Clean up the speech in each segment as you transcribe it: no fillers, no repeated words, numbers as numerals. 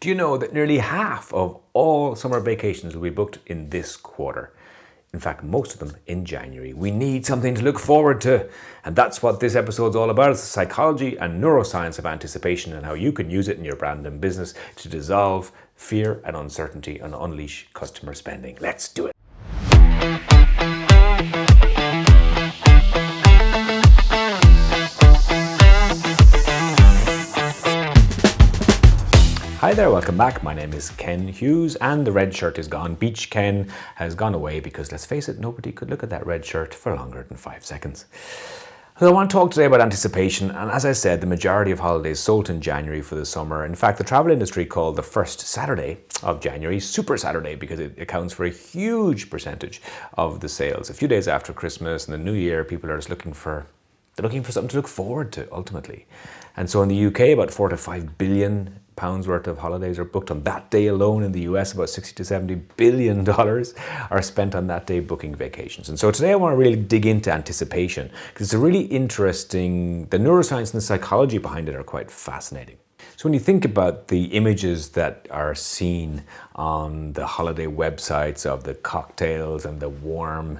Do you know that nearly half of all summer vacations will be booked in this quarter? In fact, most of them in January. We need something to look forward to. And that's what this episode's all about. It's the psychology and neuroscience of anticipation and how you can use it in your brand and business to dissolve fear and uncertainty and unleash customer spending. Let's do it. Hi there, welcome back. My name is Ken Hughes and the red shirt is gone. Beach Ken has gone away because, let's face it, nobody could look at that red shirt for longer than 5 seconds. So I want to talk today about anticipation, and as I said, the majority of holidays sold in January for the summer. In fact, the travel industry called the first Saturday of January Super Saturday because it accounts for a huge percentage of the sales. A few days after Christmas and the New Year, people are just looking for something to look forward to ultimately. And so in the UK, about £4 to £5 billion worth of holidays are booked on that day alone. In the US, about $60 to $70 billion are spent on that day booking vacations. And so today I want to really dig into anticipation because it's a really interesting, the neuroscience and the psychology behind it are quite fascinating. So when you think about the images that are seen on the holiday websites of the cocktails and the warm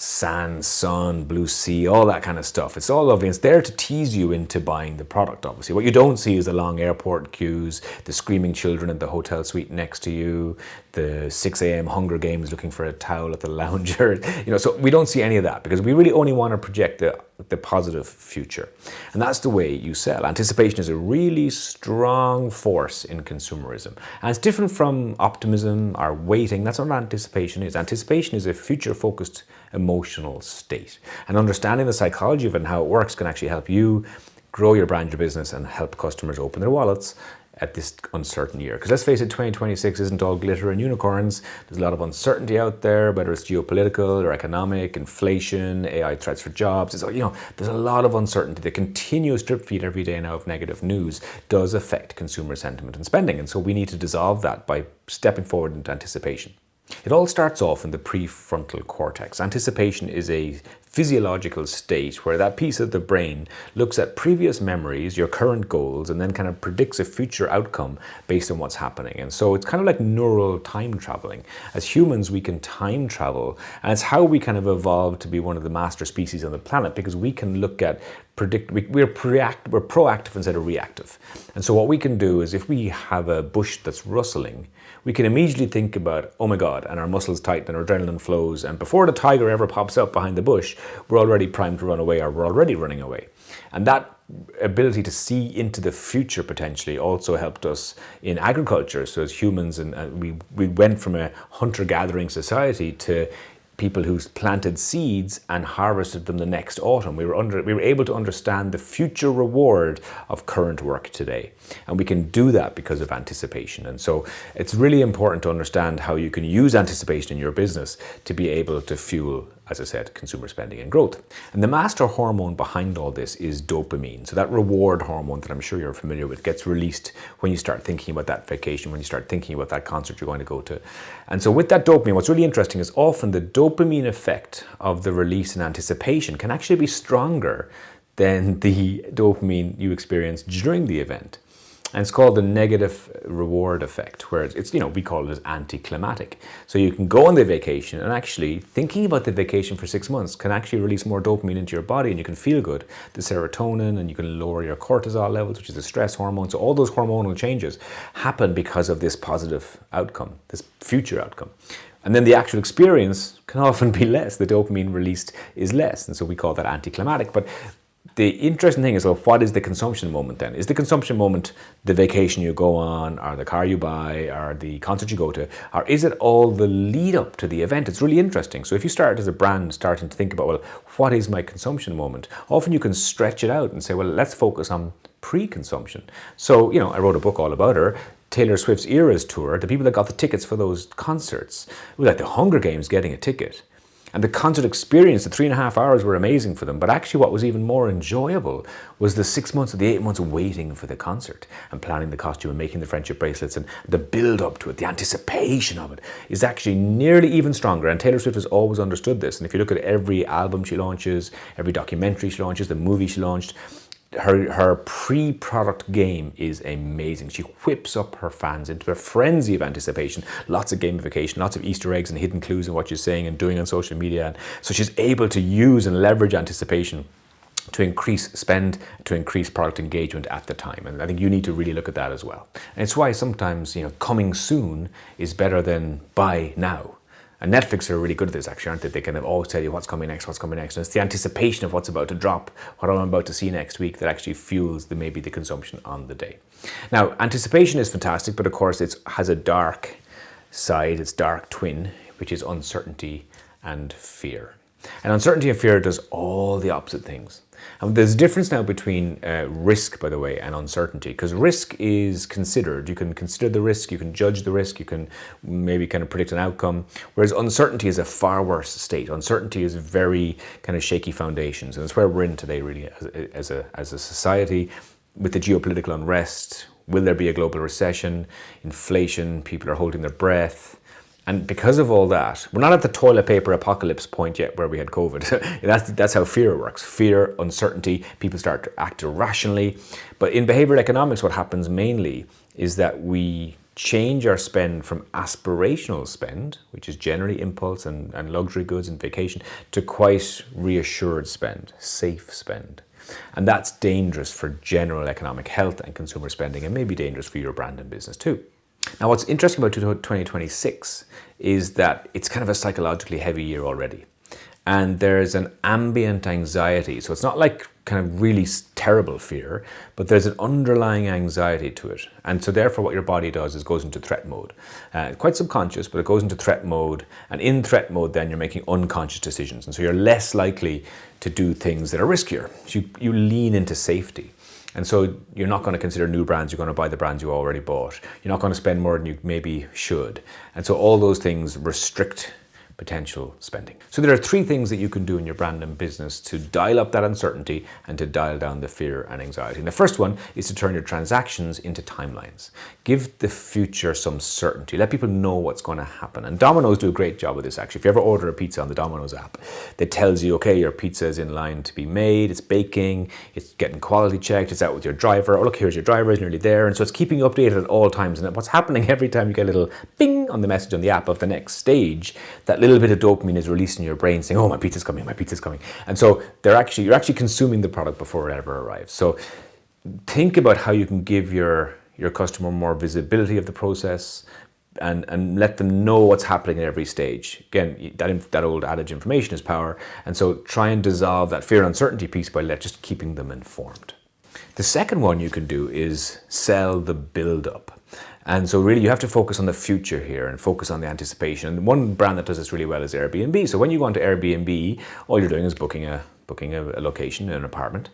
sand, sun, blue sea, all that kind of stuff. It's all lovely. It's there to tease you into buying the product, obviously. What you don't see is the long airport queues, the screaming children at the hotel suite next to you, the 6 a.m. Hunger Games looking for a towel at the lounger. So we don't see any of that because we really only want to project the positive future. And that's the way you sell. Anticipation is a really strong force in consumerism. And it's different from optimism or waiting. That's not what anticipation is. Anticipation is a future-focused emotional state. And understanding the psychology of it and how it works can actually help you grow your brand, your business, and help customers open their wallets at this uncertain year. Because let's face it, 2026 isn't all glitter and unicorns. There's a lot of uncertainty out there, whether it's geopolitical or economic, inflation, AI threats for jobs. There's a lot of uncertainty. The continuous drip feed every day now of negative news does affect consumer sentiment and spending. And so we need to dissolve that by stepping forward into anticipation. It all starts off in the prefrontal cortex. Anticipation is a physiological state where that piece of the brain looks at previous memories, your current goals, and then kind of predicts a future outcome based on what's happening. And so it's kind of like neural time traveling. As humans, we can time travel, and it's how we kind of evolved to be one of the master species on the planet because we can look at we're proactive instead of reactive. And so what we can do is if we have a bush that's rustling, we can immediately think about, oh my God, and our muscles tighten and our adrenaline flows. And before the tiger ever pops up behind the bush, we're already primed to run away or we're already running away. And that ability to see into the future potentially also helped us in agriculture. So as humans, and we went from a hunter-gathering society to people who planted seeds and harvested them the next autumn. We were able to understand the future reward of current work today. And we can do that because of anticipation. And so it's really important to understand how you can use anticipation in your business to be able to fuel, as I said, consumer spending and growth. And the master hormone behind all this is dopamine. So that reward hormone that I'm sure you're familiar with gets released when you start thinking about that vacation, when you start thinking about that concert you're going to go to. And so with that dopamine, what's really interesting is often the dopamine effect of the release in anticipation can actually be stronger than the dopamine you experience during the event. And it's called the negative reward effect, where it's we call it as anticlimactic. So you can go on the vacation and actually thinking about the vacation for 6 months can actually release more dopamine into your body and you can feel good, the serotonin, and you can lower your cortisol levels, which is a stress hormone. So all those hormonal changes happen because of this positive outcome, this future outcome. And then the actual experience can often be less. The dopamine released is less. And so we call that anticlimactic. But the interesting thing is, well, what is the consumption moment then? Is the consumption moment the vacation you go on, or the car you buy, or the concert you go to, or is it all the lead up to the event? It's really interesting. So if you start as a brand starting to think about, well, what is my consumption moment? Often you can stretch it out and say, well, let's focus on pre-consumption. So, I wrote a book all about her, Taylor Swift's Eras Tour. The people that got the tickets for those concerts, it was like the Hunger Games getting a ticket. And the concert experience, the 3.5 hours were amazing for them. But actually what was even more enjoyable was the 6 months or the 8 months waiting for the concert and planning the costume and making the friendship bracelets, and the build up to it, the anticipation of it is actually nearly even stronger. And Taylor Swift has always understood this. And if you look at every album she launches, every documentary she launches, the movie she launched, her pre-product game is amazing. She whips up her fans into a frenzy of anticipation, lots of gamification, lots of Easter eggs and hidden clues in what she's saying and doing on social media. And so she's able to use and leverage anticipation to increase spend, to increase product engagement at the time. And I think you need to really look at that as well. And it's why sometimes, coming soon is better than buy now. And Netflix are really good at this, actually, aren't they? They kind of always tell you what's coming next, what's coming next. And it's the anticipation of what's about to drop, what I'm about to see next week, that actually fuels maybe the consumption on the day. Now, anticipation is fantastic, but of course it has a dark side, its dark twin, which is uncertainty and fear. And uncertainty and fear does all the opposite things. And there's a difference now between risk, by the way, and uncertainty, because risk is considered. You can consider the risk, you can judge the risk, you can maybe kind of predict an outcome, whereas uncertainty is a far worse state. Uncertainty is very kind of shaky foundations, and that's where we're in today, really, as a society, with the geopolitical unrest. Will there be a global recession? Inflation, people are holding their breath. And because of all that, we're not at the toilet paper apocalypse point yet where we had COVID. That's how fear works. Fear, uncertainty, people start to act irrationally. But in behavioral economics, what happens mainly is that we change our spend from aspirational spend, which is generally impulse and luxury goods and vacation, to quite reassured spend, safe spend. And that's dangerous for general economic health and consumer spending, and maybe dangerous for your brand and business too. Now, what's interesting about 2026 is that it's kind of a psychologically heavy year already. And there's an ambient anxiety. So it's not like kind of really terrible fear, but there's an underlying anxiety to it. And so therefore what your body does is goes into threat mode. Quite subconscious, but it goes into threat mode. And in threat mode, then you're making unconscious decisions. And so you're less likely to do things that are riskier. So you lean into safety. And so you're not going to consider new brands, you're going to buy the brands you already bought. You're not going to spend more than you maybe should. And so all those things restrict potential spending. So there are three things that you can do in your brand and business to dial up that uncertainty and to dial down the fear and anxiety. And the first one is to turn your transactions into timelines. Give the future some certainty. Let people know what's going to happen. And Domino's do a great job with this, actually. If you ever order a pizza on the Domino's app, it tells you, okay, your pizza is in line to be made, it's baking, it's getting quality checked, it's out with your driver. Oh, look, here's your driver, he's nearly there. And so it's keeping you updated at all times. And what's happening every time you get a little bing on the message on the app of the next stage, that little bit of dopamine is released in your brain saying, oh, my pizza's coming, my pizza's coming. And so you're actually consuming the product before it ever arrives. So think about how you can give your customer more visibility of the process and let them know what's happening at every stage. Again, that old adage, information is power. And so try and dissolve that fear and uncertainty piece by just keeping them informed. The second one you can do is sell the build-up. And so really you have to focus on the future here and focus on the anticipation. And one brand that does this really well is Airbnb. So when you go onto Airbnb, all you're doing is booking a location, an apartment,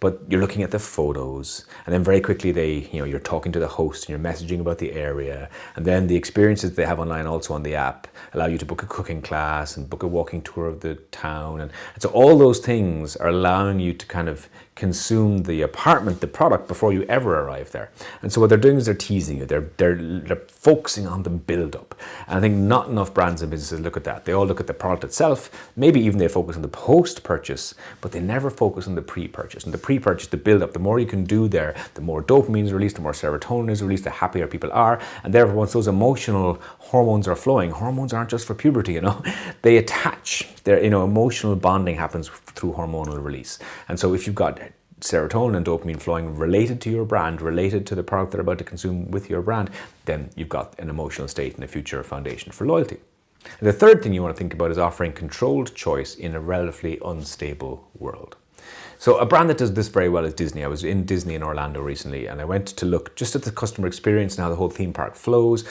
but you're looking at the photos, and then very quickly you're talking to the host and you're messaging about the area, and then the experiences they have online also on the app allow you to book a cooking class and book a walking tour of the town, and so all those things are allowing you to kind of consume the apartment, the product, before you ever arrive there. And so what they're doing is they're teasing you, they're focusing on the build-up. And I think not enough brands and businesses look at that. They all look at the product itself, maybe even they focus on the post-purchase, but they never focus on the pre-purchase. And the pre-purchase, the build-up, the more you can do there, the more dopamine is released, the more serotonin is released, the happier people are. And therefore, once those emotional hormones are flowing, hormones aren't just for puberty, they attach. Their emotional bonding happens through hormonal release. And so if you've got serotonin and dopamine flowing related to your brand, related to the product they're about to consume with your brand, then you've got an emotional state and a future foundation for loyalty. And the third thing you want to think about is offering controlled choice in a relatively unstable world. So a brand that does this very well is Disney. I was in Disney in Orlando recently, and I went to look just at the customer experience and how the whole theme park flows.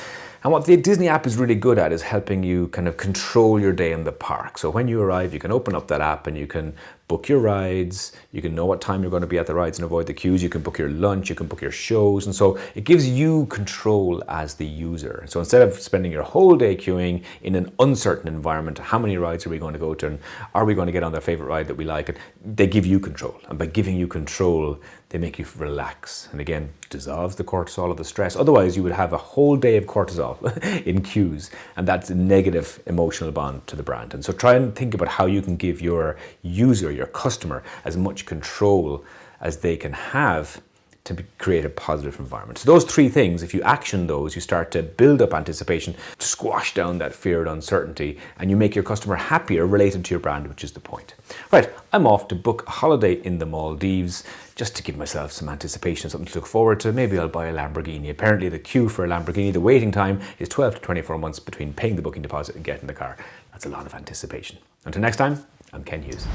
And what the Disney app is really good at is helping you kind of control your day in the park. So when you arrive, you can open up that app and you can book your rides, you can know what time you're going to be at the rides and avoid the queues, you can book your lunch, you can book your shows, and so it gives you control as the user. So instead of spending your whole day queuing in an uncertain environment, how many rides are we going to go to, and are we going to get on their favorite ride that we like, and they give you control. And by giving you control, they make you relax, and again, dissolves the cortisol of the stress. Otherwise, you would have a whole day of cortisol in queues, and that's a negative emotional bond to the brand. And so try and think about how you can give your user, your customer, as much control as they can have to create a positive environment. So those three things, if you action those, you start to build up anticipation, to squash down that fear and uncertainty, and you make your customer happier related to your brand, which is the point. Right, I'm off to book a holiday in the Maldives just to give myself some anticipation, something to look forward to. Maybe I'll buy a Lamborghini. Apparently the queue for a Lamborghini, the waiting time is 12 to 24 months between paying the booking deposit and getting the car. That's a lot of anticipation. Until next time, I'm Ken Hughes.